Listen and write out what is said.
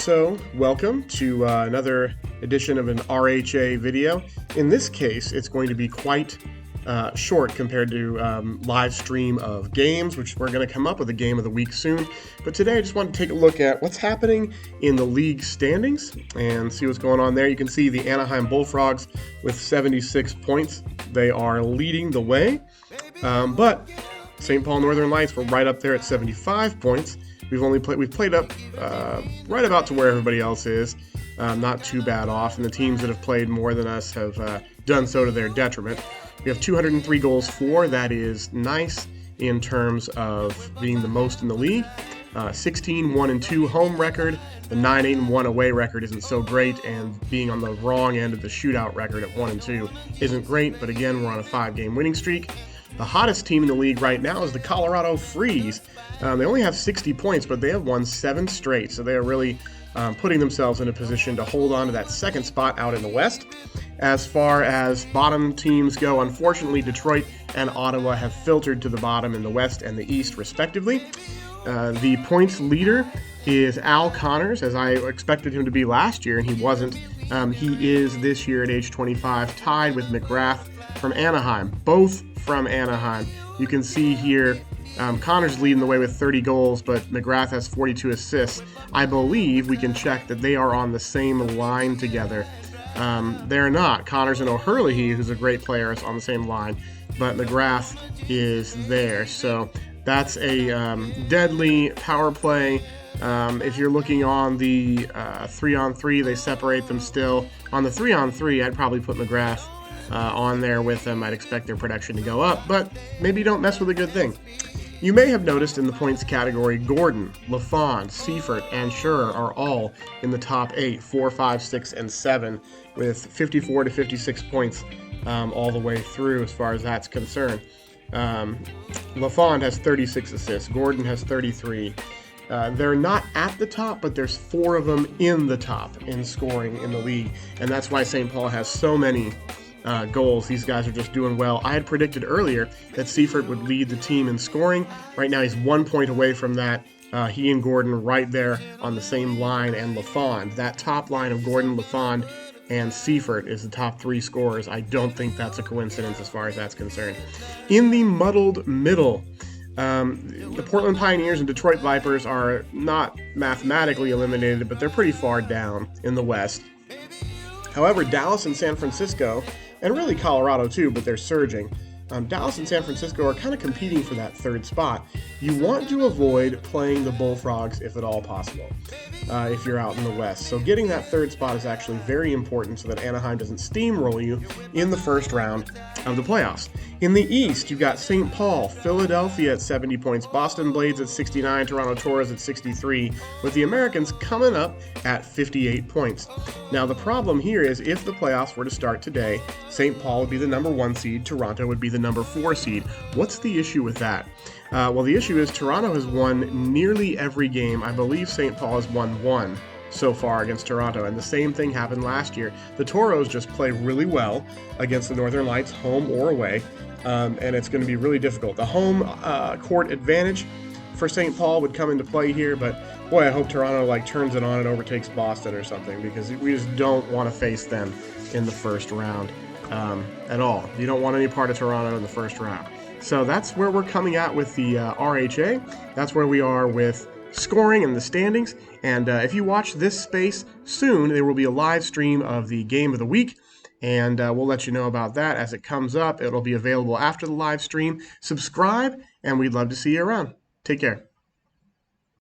So welcome to another edition of an RHA video. In this case, it's going to be quite short compared to live stream of games, which we're going to come up with a game of the week soon. But today I just want to take a look at what's happening in the league standings and see what's going on there. You can see the Anaheim Bullfrogs with 76 points. They are leading the way, but St. Paul Northern Lights were right up there at 75 points. We've played up right about to where everybody else is, not too bad off, and the teams that have played more than us have done so to their detriment. We have 203 goals for. That is nice in terms of being the most in the league. 16 1-2 home record. The 9-8-1 away record isn't so great, and being on the wrong end of the shootout record at 1-2 isn't great. But again, we're on a 5-game winning streak. The hottest team in the league right now is the Colorado Freeze. They only have 60 points, but they have won 7 straight, so they are really putting themselves in a position to hold on to that second spot out in the West. As far as bottom teams go, unfortunately, Detroit and Ottawa have filtered to the bottom in the West and the East, respectively. The points leader is Al Connors, as I expected him to be last year, and he wasn't. He is this year at age 25, tied with McGrath from Anaheim, both from Anaheim. You can see here Connors leading the way with 30 goals, but McGrath has 42 assists. I believe we can check that they are on the same line together. They're not. Connors and O'Herlihy, who's a great player, is on the same line, but McGrath is there. So that's a deadly power play. If you're looking on the 3-on-3, they separate them still. On the 3-on-3, I'd probably put McGrath on there with them. I'd expect their production to go up, but maybe don't mess with a good thing. You may have noticed in the points category, Gordon, LaFond, Seifert, and Scherer are all in the top 8, 4, 5, 6, and 7, with 54 to 56 points all the way through as far as that's concerned. LaFond has 36 assists. Gordon has 33. They're not at the top, but there's 4 of them in the top in scoring in the league, and that's why St. Paul has so many goals. These guys are just doing well. I had predicted earlier that Seifert would lead the team in scoring. Right now he's 1 point away from that. He and Gordon right there on the same line, and LaFond. That top line of Gordon, LaFond, and Seifert is the top 3 scorers. I don't think that's a coincidence as far as that's concerned. In the muddled middle, the Portland Pioneers and Detroit Vipers are not mathematically eliminated, but they're pretty far down in the West. However, Dallas and San Francisco, and really Colorado too, but they're surging. Dallas and San Francisco are kind of competing for that 3rd spot. You want to avoid playing the Bullfrogs if at all possible, if you're out in the West. So getting that 3rd spot is actually very important so that Anaheim doesn't steamroll you in the first round of the playoffs. In the East, you've got St. Paul, Philadelphia at 70 points, Boston Blades at 69, Toronto Toros at 63, with the Americans coming up at 58 points. Now, the problem here is if the playoffs were to start today, St. Paul would be the number 1 seed, Toronto would be the number 4 seed. What's the issue with that? Well, the issue is Toronto has won nearly every game. I believe St. Paul has won 1 so far against Toronto, and the same thing happened last year. The Toros just play really well against the Northern Lights, home or away, and it's going to be really difficult. The home court advantage for St. Paul would come into play here, but boy, I hope Toronto turns it on and overtakes Boston or something, because we just don't want to face them in the first round at all. You don't want any part of Toronto in the first round. So that's where we're coming at with the RHA. That's where we are with scoring and the standings. And if you watch this space soon, there will be a live stream of the game of the week, and we'll let you know about that as it comes up. It'll be available after the live stream. Subscribe, and we'd love to see you around. Take care.